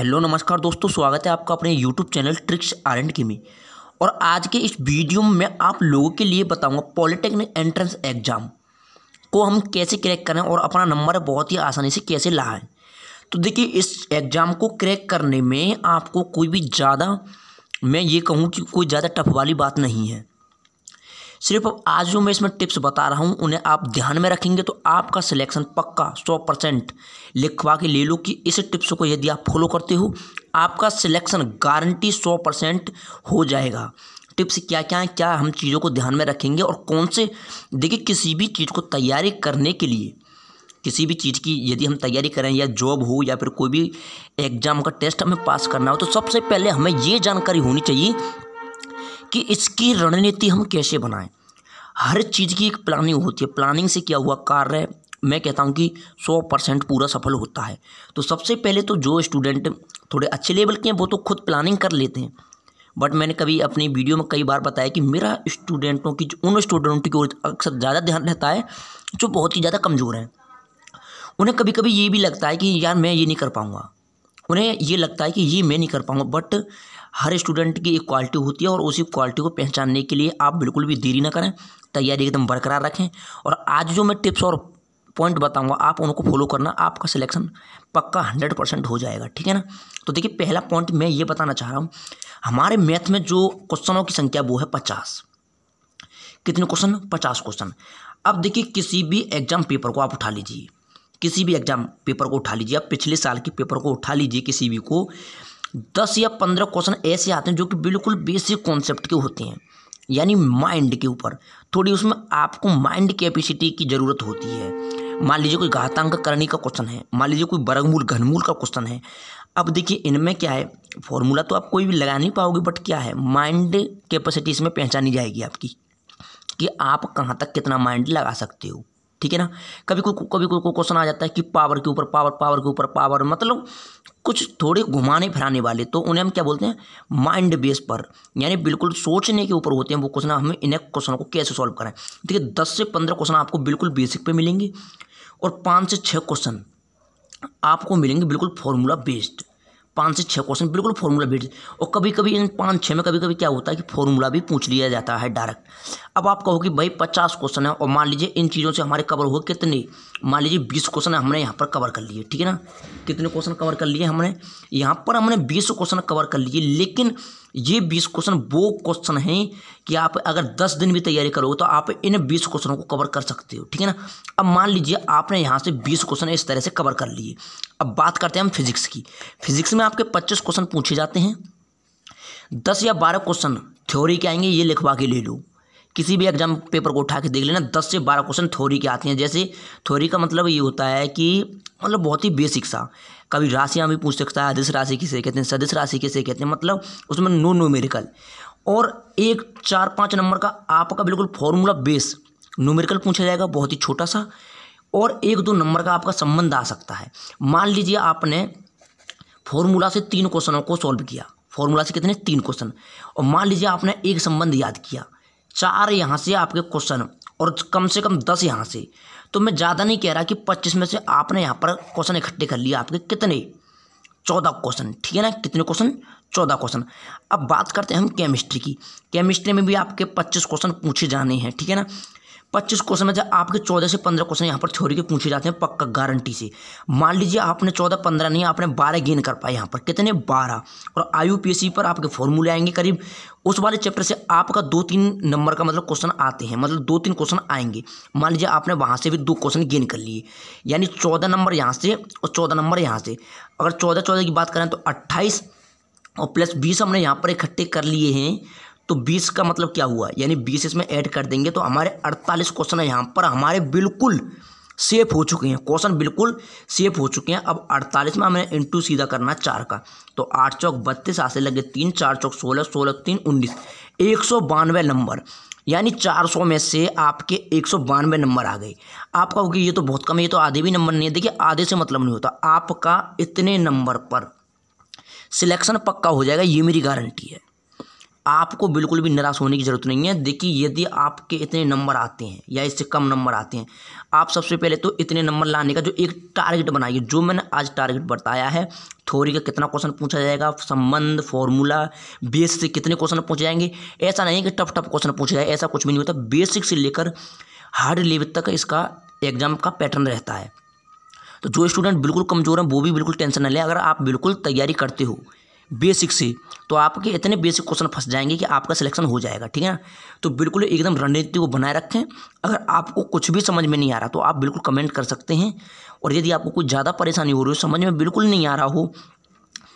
Hello नमस्कार दोस्तों, स्वागत है आपका अपने YouTube channel tricks R and K में। और आज के इस वीडियो में मैं आप लोगों के लिए बताऊंगा पॉलिटेक्निक एंट्रेंस एग्ज़ाम को हम कैसे क्रैक करें और अपना नंबर बहुत ही आसानी से कैसे लाएं। तो देखिए, इस एग्ज़ाम को क्रैक करने में आपको कोई भी ज़्यादा, मैं ये कहूँ कि कोई ज़्यादा टफ वाली बात नहीं है। सिर्फ आज जो मैं इसमें टिप्स बता रहा हूँ उन्हें आप ध्यान में रखेंगे तो आपका सिलेक्शन पक्का 100% लिखवा के ले लो कि इस टिप्स को यदि आप फॉलो करते हो आपका सिलेक्शन गारंटी 100% हो जाएगा। टिप्स क्या क्या हैं, क्या हम चीज़ों को ध्यान में रखेंगे और कौन से, देखिए किसी भी चीज़ को तैयारी करने के लिए, किसी भी चीज़ की यदि हम तैयारी करें या जॉब हो या फिर कोई भी एग्ज़ाम का टेस्ट हमें पास करना हो तो सबसे पहले हमें ये जानकारी होनी चाहिए कि इसकी रणनीति हम कैसे बनाएं। हर चीज़ की एक प्लानिंग होती है। प्लानिंग से क्या हुआ, कार्य मैं कहता हूं कि 100% पूरा सफल होता है। तो सबसे पहले तो जो स्टूडेंट थोड़े अच्छे लेवल के हैं वो तो खुद प्लानिंग कर लेते हैं, बट मैंने कभी अपनी वीडियो में कई बार बताया कि मेरा उन स्टूडेंटों की ओर अक्सर ज़्यादा ध्यान रहता है जो बहुत ही ज़्यादा कमज़ोर हैं। उन्हें कभी कभी ये भी लगता है कि यार मैं ये नहीं कर पाऊँगा, उन्हें ये लगता है कि ये मैं नहीं कर पाऊँगा, बट हर स्टूडेंट की एक क्वालिटी होती है और उसी क्वालिटी को पहचानने के लिए आप बिल्कुल भी देरी ना करें, तैयारी एकदम बरकरार रखें। और आज जो मैं टिप्स और पॉइंट बताऊंगा आप उनको फॉलो करना, आपका सिलेक्शन पक्का 100% हो जाएगा, ठीक है ना। तो देखिए, पहला पॉइंट मैं ये बताना चाह रहा हूँ, हमारे मैथ में जो क्वेश्चनों की संख्या वो है 50। कितने क्वेश्चन? 50 क्वेश्चन। अब देखिए, किसी भी एग्जाम पेपर को आप उठा लीजिए, किसी भी एग्जाम पेपर को उठा लीजिए, आप पिछले साल के पेपर को उठा लीजिए, किसी भी को 10 या 15 क्वेश्चन ऐसे आते हैं जो कि बिल्कुल बेसिक कॉन्सेप्ट के होते हैं, यानी माइंड के ऊपर थोड़ी उसमें आपको माइंड कैपेसिटी की ज़रूरत होती है। मान लीजिए कोई घातांक करने का क्वेश्चन है, मान लीजिए कोई वर्गमूल घनमूल का क्वेश्चन है। अब देखिए, इनमें क्या है, फॉर्मूला तो आप कोई भी लगा नहीं पाओगे, बट क्या है, माइंड कैपेसिटी इसमें पहचानी जाएगी आपकी कि आप कहाँ तक कितना माइंड लगा सकते हो, ठीक है ना। कभी कोई क्वेश्चन आ जाता है कि पावर के ऊपर पावर, पावर के ऊपर पावर, मतलब कुछ थोड़े घुमाने फिराने वाले, तो उन्हें हम क्या बोलते हैं, माइंड बेस पर, यानी बिल्कुल सोचने के ऊपर होते हैं वो क्वेश्चन। हमें इन्हें क्वेश्चन को कैसे सॉल्व करें। देखिए, 10 से 15 क्वेश्चन आपको बिल्कुल बेसिक पे मिलेंगे और 5 से 6 क्वेश्चन आपको मिलेंगे बिल्कुल फॉर्मूला बेस्ड। 5 से 6 क्वेश्चन बिल्कुल फॉर्मूला बेस्ड, और कभी कभी इन 5-6 में कभी कभी क्या होता है कि फॉर्मूला भी पूछ लिया जाता है डायरेक्ट। अब आप कहो कि भाई 50 क्वेश्चन है और मान लीजिए इन चीज़ों से हमारे कवर हो कितने, मान लीजिए 20 क्वेश्चन हमने यहाँ पर कवर कर लिए, ठीक है ना। कितने क्वेश्चन कवर कर लिए हमने यहाँ पर? हमने 20 क्वेश्चन कवर कर लिए, लेकिन ये 20 क्वेश्चन वो क्वेश्चन हैं कि आप अगर 10 दिन भी तैयारी करोगे तो आप इन 20 क्वेश्चनों को कवर कर सकते हो, ठीक है ना। अब मान लीजिए आपने यहाँ से 20 क्वेश्चन इस तरह से कवर कर लिए। अब बात करते हैं हम फिजिक्स की। फिजिक्स में आपके 25 क्वेश्चन पूछे जाते हैं, 10 या 12 क्वेश्चन थ्योरी के आएंगे, ये लिखवा के ले लो। किसी भी एग्जाम पेपर को उठा के देख लेना, 10 से 12 क्वेश्चन थ्योरी के आते हैं। जैसे थ्योरी का मतलब ये होता है कि मतलब बहुत ही बेसिक सा, कभी राशियाँ भी पूछ सकता है, अदिश राशि किसे कहते हैं, सदिश राशि किसे कहते हैं, मतलब उसमें न्यूमेरिकल। और एक 4-5 नंबर का आपका बिल्कुल फॉर्मूला बेस न्यूमेरिकल पूछा जाएगा, बहुत ही छोटा सा, और 1-2 नंबर का आपका संबंध आ सकता है। मान लीजिए आपने फॉर्मूला से 3 क्वेश्चनों को सॉल्व किया, फॉर्मूला से कितने? 3 क्वेश्चन, और मान लीजिए आपने एक संबंध याद किया, 4 यहाँ से आपके क्वेश्चन और कम से कम 10 यहाँ से। तो मैं ज़्यादा नहीं कह रहा कि 25 में से आपने यहाँ पर क्वेश्चन इकट्ठे कर लिए, आपके कितने? 14 क्वेश्चन, ठीक है ना। कितने क्वेश्चन? 14 क्वेश्चन। अब बात करते हैं हम केमिस्ट्री की। केमिस्ट्री में भी आपके 25 क्वेश्चन पूछे जाने हैं, ठीक है ना। 25 क्वेश्चन में से आपके 14 से 15 क्वेश्चन यहाँ पर थ्योरी के पूछे जाते हैं पक्का, गारंटी से। मान लीजिए आपने 14-15 नहीं, आपने 12 गेन कर पाए यहाँ पर, कितने? 12। और IUPAC पर आपके फॉर्मूले आएंगे करीब, उस वाले चैप्टर से आपका 2-3 नंबर का मतलब क्वेश्चन आते हैं, मतलब 2-3 क्वेश्चन आएंगे। मान लीजिए आपने वहाँ से भी 2 क्वेश्चन गेन कर लिए, यानी 14 नंबर यहाँ से और 14 नंबर यहाँ से। अगर 14 की बात करें तो 28 और प्लस 20 हमने यहाँ पर इकट्ठे कर लिए हैं, तो 20 का मतलब क्या हुआ, यानी 20 इसमें ऐड कर देंगे तो हमारे 48 क्वेश्चन यहाँ पर हमारे बिल्कुल सेफ हो चुके हैं, क्वेश्चन बिल्कुल सेफ हो चुके हैं। अब 48 में हमें इंटू सीधा करना 4 का, तो 8 चौक 32, आसे लगे 3, 4 चौक 16, 16 3 19, 192 नंबर, यानी 400 में से आपके 192 नंबर आ गए। आप कहोगे ये तो बहुत कम है, ये तो आधे भी नंबर नहीं है। देखिए, आधे से मतलब नहीं होता, आपका इतने नंबर पर सिलेक्शन पक्का हो जाएगा, ये मेरी गारंटी है। आपको बिल्कुल भी निराश होने की ज़रूरत नहीं है। देखिए, यदि आपके इतने नंबर आते हैं या इससे कम नंबर आते हैं, आप सबसे पहले तो इतने नंबर लाने का जो एक टारगेट बनाइए, जो मैंने आज टारगेट बताया है थ्योरी का कितना क्वेश्चन पूछा जाएगा, संबंध, फॉर्मूला, बेस से कितने क्वेश्चन पूछे जाएंगे। ऐसा नहीं कि टफ क्वेश्चन पूछे जाए, ऐसा कुछ भी नहीं होता। बेसिक से लेकर हार्ड लेवल तक इसका एग्जाम का पैटर्न रहता है। तो जो स्टूडेंट बिल्कुल कमज़ोर हैं वो भी बिल्कुल टेंशन न लें। अगर आप बिल्कुल तैयारी करते हो बेसिक से तो आपके इतने बेसिक क्वेश्चन फंस जाएंगे कि आपका सिलेक्शन हो जाएगा, ठीक है ना। तो बिल्कुल एकदम रणनीति को बनाए रखें। अगर आपको कुछ भी समझ में नहीं आ रहा तो आप बिल्कुल कमेंट कर सकते हैं। और यदि आपको कुछ ज़्यादा परेशानी हो रही हो, समझ में बिल्कुल नहीं आ रहा हो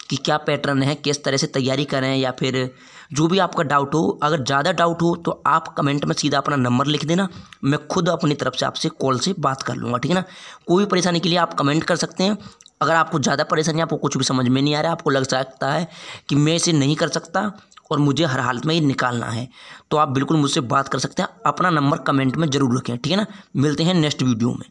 कि क्या पैटर्न है, किस तरह से तैयारी करें, या फिर जो भी आपका डाउट हो, अगर ज़्यादा डाउट हो तो आप कमेंट में सीधा अपना नंबर लिख देना, मैं खुद अपनी तरफ से आपसे कॉल से बात कर लूँगा, ठीक है ना। कोई परेशानी के लिए आप कमेंट कर सकते हैं। अगर आपको ज़्यादा परेशानी, आपको कुछ भी समझ में नहीं आ रहा है, आपको लग सकता है कि मैं इसे नहीं कर सकता और मुझे हर हालत में ये निकालना है, तो आप बिल्कुल मुझसे बात कर सकते हैं। अपना नंबर कमेंट में ज़रूर रखें, ठीक है ना। मिलते हैं नेक्स्ट वीडियो में।